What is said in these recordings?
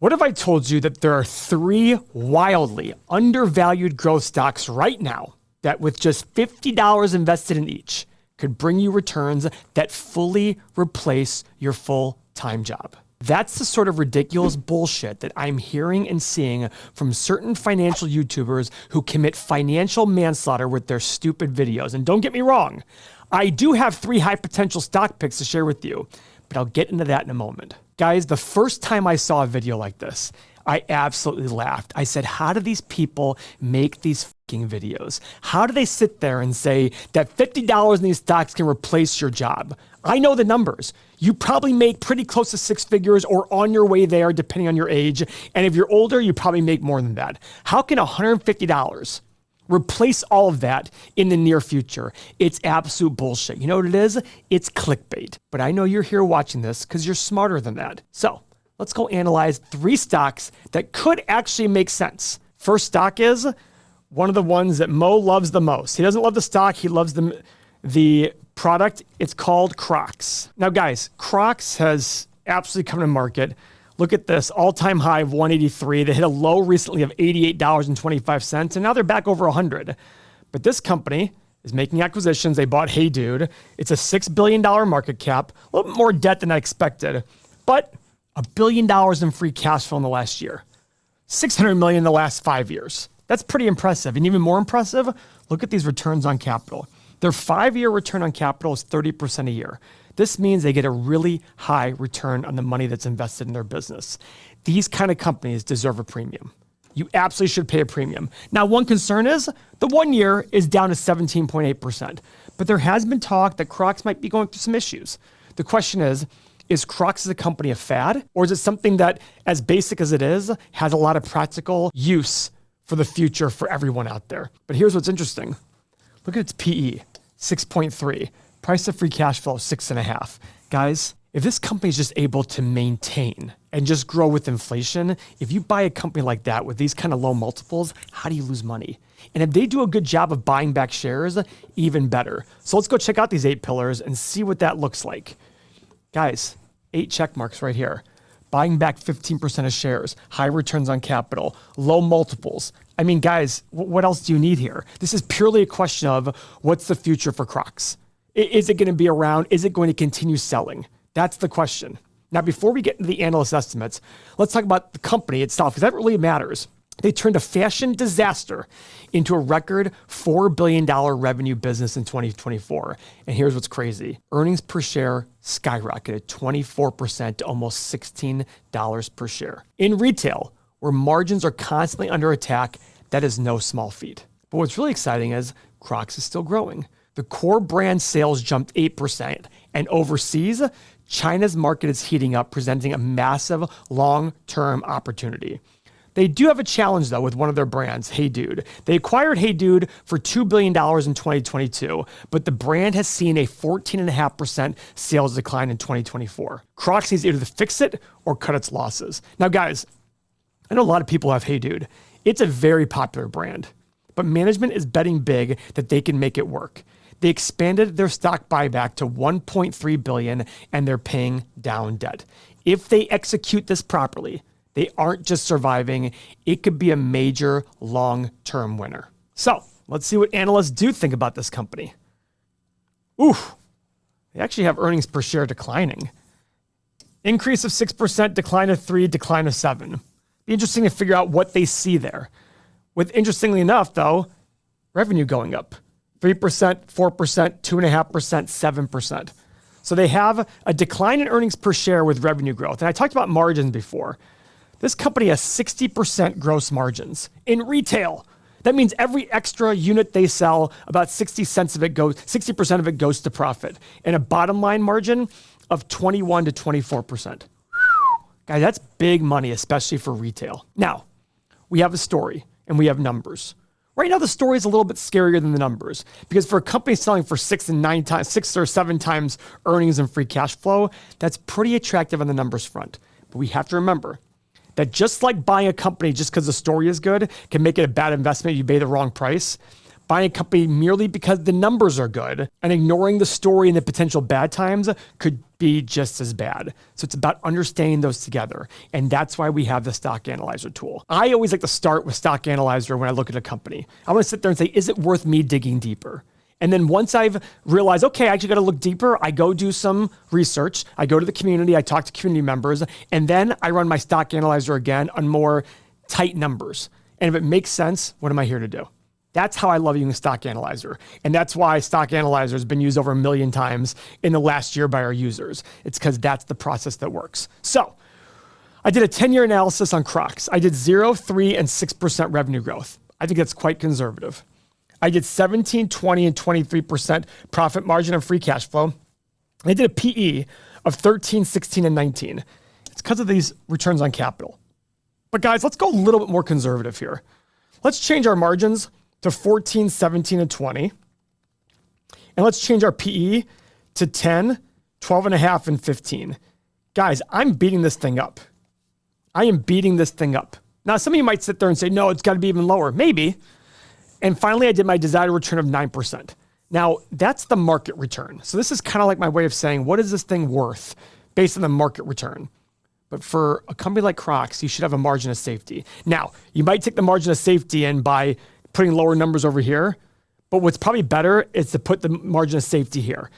What if I told you that there are 3 wildly undervalued growth stocks right now that with just $50 invested in each could bring you returns that fully replace your full-time job? That's the sort of ridiculous bullshit that I'm hearing and seeing from certain financial YouTubers who commit financial manslaughter with their stupid videos. And don't get me wrong, I do have 3 high potential stock picks to share with you, but I'll get into that in a moment. Guys, the first time I saw a video like this, I absolutely laughed. I said, how do these people make these fucking videos? How do they sit there and say that $50 in these stocks can replace your job? I know the numbers. You probably make pretty close to 6 figures or on your way there, depending on your age. And if you're older, you probably make more than that. How can $150 replace all of that in the near future? It's absolute bullshit. You know what it is? It's clickbait. But I know you're here watching this because you're smarter than that. So let's go analyze 3 stocks that could actually make sense. First stock is one of the ones that Mo loves the most. He doesn't love the stock. He loves the product. It's called Crocs. Now guys, Crocs has absolutely come to market. Look at this, all-time high of 183. They hit a low recently of $88.25, and now they're back over 100. But this company is making acquisitions. They bought Hey Dude. It's a $6 billion market cap, a little bit more debt than I expected, but $1 billion in free cash flow in the last year. $600 million in the last 5 years. That's pretty impressive. And even more impressive, look at these returns on capital. Their 5-year return on capital is 30% a year. This means they get a really high return on the money that's invested in their business. These kind of companies deserve a premium. You absolutely should pay a premium. Now, one concern is the 1 year is down to 17.8%, but there has been talk that Crocs might be going through some issues. The question is Crocs as a company a fad, or is it something that, as basic as it is, has a lot of practical use for the future for everyone out there? But here's what's interesting. Look at its PE, 6.3. Price of free cash flow, 6.5. Guys, if this company is just able to maintain and just grow with inflation, if you buy a company like that with these kind of low multiples, how do you lose money? And if they do a good job of buying back shares, even better. So let's go check out these 8 pillars and see what that looks like. Guys, 8 check marks right here. Buying back 15% of shares, high returns on capital, low multiples. I mean, guys, what else do you need here? This is purely a question of what's the future for Crocs? Is it going to be around? Is it going to continue selling? That's the question. Now, before we get into the analyst estimates, let's talk about the company itself, because that really matters. They turned a fashion disaster into a record $4 billion revenue business in 2024. And here's what's crazy. Earnings per share skyrocketed 24% to almost $16 per share. In retail, where margins are constantly under attack, that is no small feat. But what's really exciting is Crocs is still growing. The core brand sales jumped 8%, and overseas, China's market is heating up, presenting a massive long-term opportunity. They do have a challenge, though, with one of their brands, Hey Dude. They acquired Hey Dude for $2 billion in 2022, but the brand has seen a 14.5% sales decline in 2024. Crocs needs either to fix it or cut its losses. Now, guys, I know a lot of people have Hey Dude. It's a very popular brand, but management is betting big that they can make it work. They expanded their stock buyback to $1.3 billion, and they're paying down debt. If they execute this properly, they aren't just surviving. It could be a major long-term winner. So let's see what analysts do think about this company. Oof, they actually have earnings per share declining. Increase of 6%, decline of 3, decline of 7. Be interesting to figure out what they see there. With, interestingly enough, though, revenue going up. 3%, 4%, 2.5%, 7%. So they have a decline in earnings per share with revenue growth. And I talked about margins before. This company has 60% gross margins in retail. That means every extra unit they sell, about 60% of it goes to profit, and a bottom line margin of 21 to 24%. Guys, that's big money, especially for retail. Now, we have a story and we have numbers. Right now, the story is a little bit scarier than the numbers, because for a company selling for 6 or 7 times earnings and free cash flow, that's pretty attractive on the numbers front. But we have to remember that just like buying a company just because the story is good can make it a bad investment, you pay the wrong price. buying a company merely because the numbers are good and ignoring the story and the potential bad times could be just as bad. So it's about understanding those together. And that's why we have the stock analyzer tool. I always like to start with stock analyzer when I look at a company. I want to sit there and say, is it worth me digging deeper? And then once I've realized, okay, I actually got to look deeper, I go do some research. I go to the community, I talk to community members, and then I run my stock analyzer again on more tight numbers. And if it makes sense, what am I here to do? That's how I love using Stock Analyzer. And that's why Stock Analyzer has been used over 1 million times in the last year by our users. It's because that's the process that works. So I did a 10-year analysis on Crocs. I did 0, 3, and 6% revenue growth. I think that's quite conservative. I did 17, 20, and 23% profit margin and free cash flow. I did a PE of 13, 16, and 19. It's because of these returns on capital. But guys, let's go a little bit more conservative here. Let's change our margins to 14, 17, and 20. And let's change our PE to 10, 12.5, and 15. Guys, I'm beating this thing up. I am beating this thing up. Now, some of you might sit there and say, no, it's got to be even lower. Maybe. And finally, I did my desired return of 9%. Now, that's the market return. So this is kind of like my way of saying, what is this thing worth based on the market return? But for a company like Crocs, you should have a margin of safety. Now, you might take the margin of safety in by putting lower numbers over here, but what's probably better is to put the margin of safety here.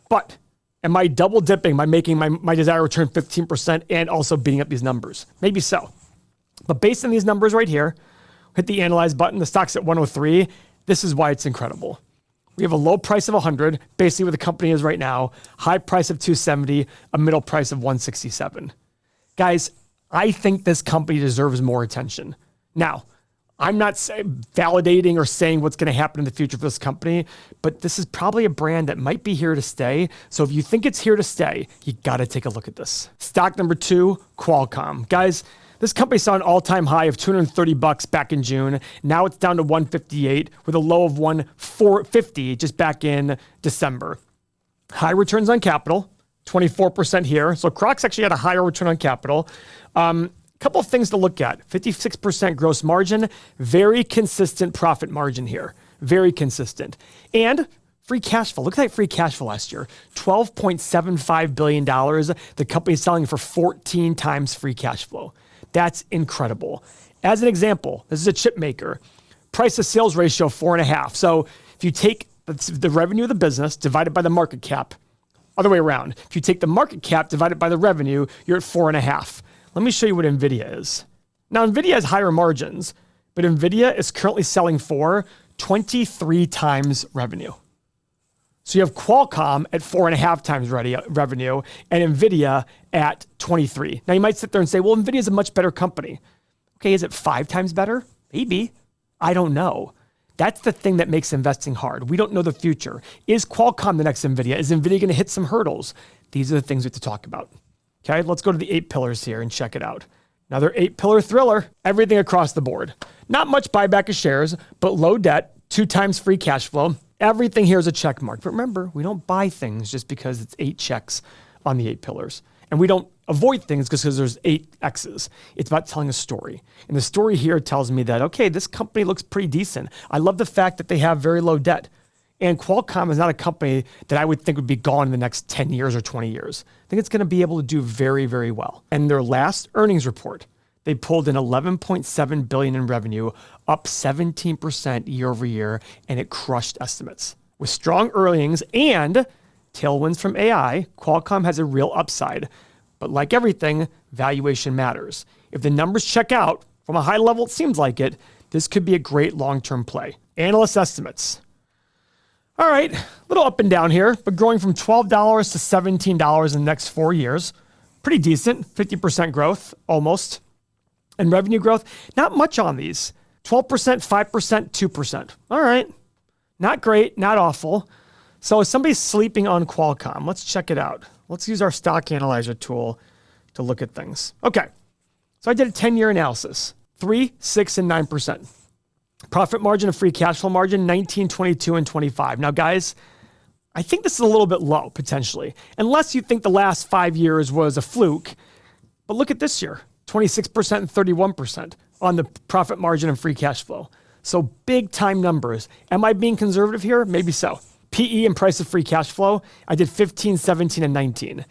But am I double dipping by making my desired return 15% and also beating up these numbers? Maybe so. But based on these numbers right here, hit the analyze button, the stock's at 103. This is why it's incredible. We have a low price of 100, basically what the company is right now, high price of 270, a middle price of 167. Guys, I think this company deserves more attention. Now, I'm not validating or saying what's going to happen in the future for this company, but this is probably a brand that might be here to stay. So if you think it's here to stay, you got to take a look at this. Stock number 2, Qualcomm. Guys, this company saw an all-time high of $230 back in June. Now it's down to 158 with a low of 150 just back in December. High returns on capital, 24% here. So Crocs actually had a higher return on capital. Couple of things to look at. 56% gross margin, very consistent profit margin here. Very consistent. And free cash flow. Look at that free cash flow last year. $12.75 billion. The company is selling for 14 times free cash flow. That's incredible. As an example, this is a chip maker. Price to sales ratio 4.5. So if you take the revenue of the business divided by the market cap, other way around. If you take the market cap divided by the revenue, you're at 4.5. Let me show you what NVIDIA is. Now, NVIDIA has higher margins, but NVIDIA is currently selling for 23 times revenue. So you have Qualcomm at 4.5 times revenue and NVIDIA at 23. Now, you might sit there and say, well, NVIDIA is a much better company. Okay, is it 5 times better? Maybe. I don't know. That's the thing that makes investing hard. We don't know the future. Is Qualcomm the next NVIDIA? Is NVIDIA going to hit some hurdles? These are the things we have to talk about. Okay, let's go to the 8 pillars here and check it out. Another 8-pillar thriller, everything across the board. Not much buyback of shares, but low debt, 2 times free cash flow. Everything here is a check mark. But remember, we don't buy things just because it's 8 checks on the 8 pillars. And we don't avoid things just because there's 8 X's. It's about telling a story. And the story here tells me that, okay, this company looks pretty decent. I love the fact that they have very low debt. And Qualcomm is not a company that I would think would be gone in the next 10 years or 20 years. I think it's going to be able to do very, very well. And their last earnings report, they pulled in $11.7 billion in revenue, up 17% year over year, and it crushed estimates. With strong earnings and tailwinds from AI, Qualcomm has a real upside. But like everything, valuation matters. If the numbers check out, from a high level, it seems like it, this could be a great long-term play. Analyst estimates. All right, a little up and down here, but growing from $12 to $17 in the next 4 years. Pretty decent, 50% growth, almost. And revenue growth, not much on these. 12%, 5%, 2%. All right, not great, not awful. So if somebody's sleeping on Qualcomm, let's check it out. Let's use our stock analyzer tool to look at things. Okay, so I did a 10-year analysis, 3, 6, and 9%. Profit margin and free cash flow margin, 19, 22, and 25. Now, guys, I think this is a little bit low, potentially, unless you think the last 5 years was a fluke. But look at this year, 26% and 31% on the profit margin and free cash flow. So big time numbers. Am I being conservative here? Maybe so. PE and price of free cash flow, I did 15, 17, and 19.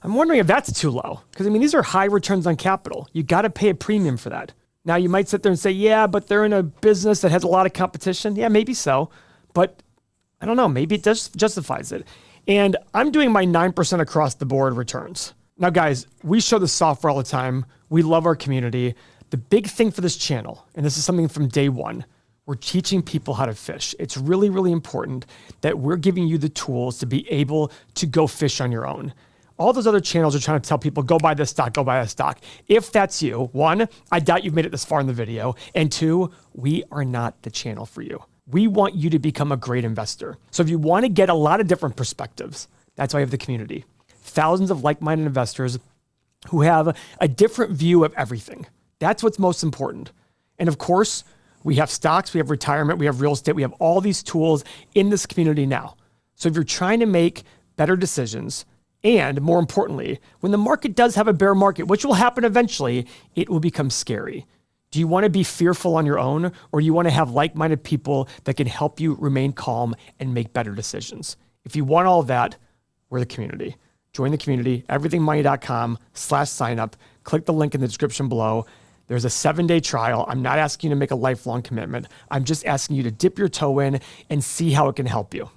I'm wondering if that's too low. Because, I mean, these are high returns on capital. You got to pay a premium for that. Now, you might sit there and say, yeah, but they're in a business that has a lot of competition. Yeah, maybe so. But I don't know. Maybe it justifies it. And I'm doing my 9% across the board returns. Now, guys, we show the software all the time. We love our community. The big thing for this channel, and this is something from day one, we're teaching people how to fish. It's really, really important that we're giving you the tools to be able to go fish on your own. All those other channels are trying to tell people, go buy this stock, go buy that stock. If that's you, one, I doubt you've made it this far in the video. And two, we are not the channel for you. We want you to become a great investor. So if you want to get a lot of different perspectives, that's why I have the community. Thousands of like-minded investors who have a different view of everything. That's what's most important. And of course, we have stocks, we have retirement, we have real estate, we have all these tools in this community now. So if you're trying to make better decisions, and more importantly, when the market does have a bear market, which will happen eventually, it will become scary. Do you want to be fearful on your own, or do you want to have like-minded people that can help you remain calm and make better decisions? If you want all of that, we're the community. Join the community, everythingmoney.com/signup. Click the link in the description below. There's a 7-day trial. I'm not asking you to make a lifelong commitment. I'm just asking you to dip your toe in and see how it can help you.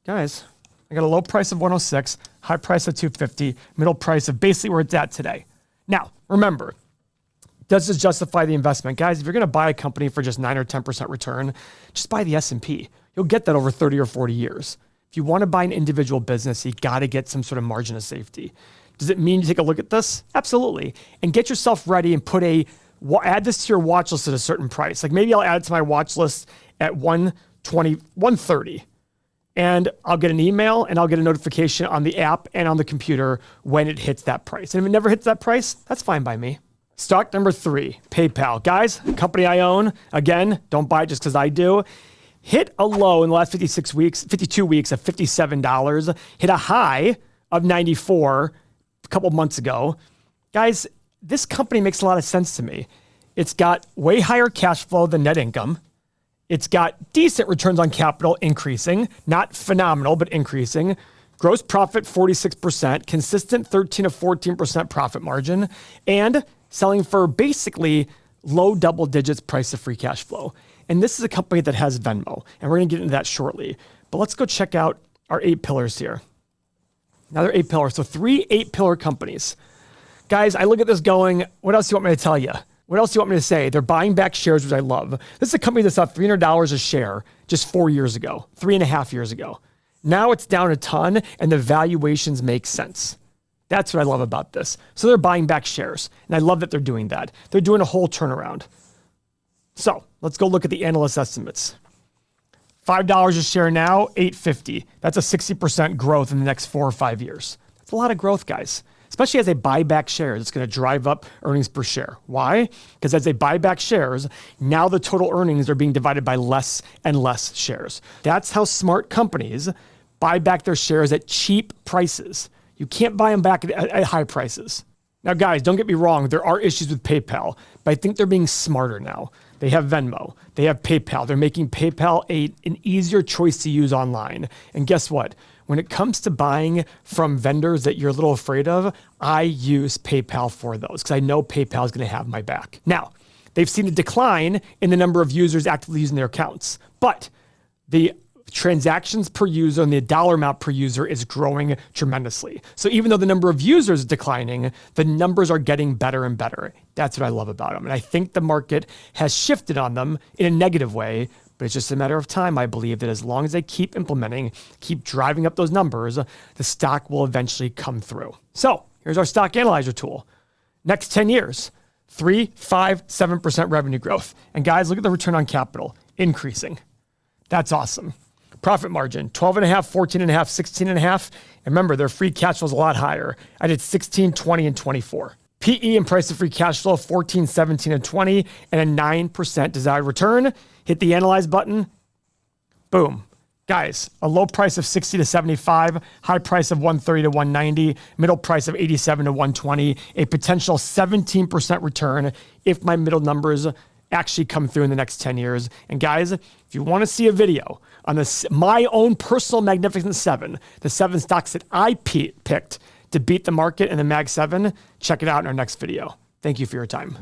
Guys, I got a low price of 106, high price of 250, middle price of basically where it's at today. Now, remember, does this justify the investment? Guys, if you're going to buy a company for just 9 or 10% return, just buy the S&P. You'll get that over 30 or 40 years. If you want to buy an individual business, you got to get some sort of margin of safety. Does it mean you take a look at this? Absolutely. And get yourself ready and add this to your watch list at a certain price. Like maybe I'll add it to my watch list at 120, 130. And I'll get an email and I'll get a notification on the app and on the computer when it hits that price. And if it never hits that price, that's fine by me. Stock number 3, PayPal. Guys, company I own, again, don't buy it just because I do. Hit a low in the last 52 weeks of $57, hit a high of 94 a couple months ago. Guys, this company makes a lot of sense to me. It's got way higher cash flow than net income. It's got decent returns on capital increasing, not phenomenal, but increasing. Gross profit 46%, consistent 13 to 14% profit margin, and selling for basically low double digits price of free cash flow. And this is a company that has Venmo, and we're going to get into that shortly. But let's go check out our 8 pillars here. Now they're 8 pillars, so 3 8-pillar companies. Guys, I look at this going, what else do you want me to tell you? What else do you want me to say? They're buying back shares, which I love. This is a company that saw $300 a share just 4 years ago, 3.5 years ago. Now it's down a ton, and the valuations make sense. That's what I love about this. So they're buying back shares, and I love that they're doing that. They're doing a whole turnaround. So let's go look at the analyst estimates. $5 a share now, $8.50. That's a 60% growth in the next 4 or 5 years. That's a lot of growth, guys. Especially as they buy back shares, it's going to drive up earnings per share. Why? Because as they buy back shares, now the total earnings are being divided by less and less shares. That's how smart companies buy back their shares at cheap prices. You can't buy them back at high prices. Now, guys, don't get me wrong. There are issues with PayPal, but I think they're being smarter now. They have Venmo. They have PayPal. They're making PayPal an easier choice to use online. And guess what? When it comes to buying from vendors that you're a little afraid of, I use PayPal for those because I know PayPal is going to have my back. Now, they've seen a decline in the number of users actively using their accounts, but the transactions per user and the dollar amount per user is growing tremendously. So even though the number of users is declining, the numbers are getting better and better. That's what I love about them. And I think the market has shifted on them in a negative way, but it's just a matter of time, I believe, that as long as they keep implementing, keep driving up those numbers, the stock will eventually come through. So here's our stock analyzer tool. Next 10 years, 3, 5, 7% revenue growth. And guys, look at the return on capital, increasing. That's awesome. Profit margin, 12.5, 14.5, 16.5. And remember, their free cash flow is a lot higher. I did 16, 20, and 24. PE and price of free cash flow, 14, 17, and 20, and a 9% desired return. Hit the analyze button. Boom. Guys, a low price of 60 to 75, high price of 130 to 190, middle price of 87 to 120, a potential 17% return if my middle numbers actually come through in the next 10 years. And guys, if you want to see a video on this, my own personal Magnificent Seven, the 7 stocks that I picked to beat the market in the Mag 7, check it out in our next video. Thank you for your time.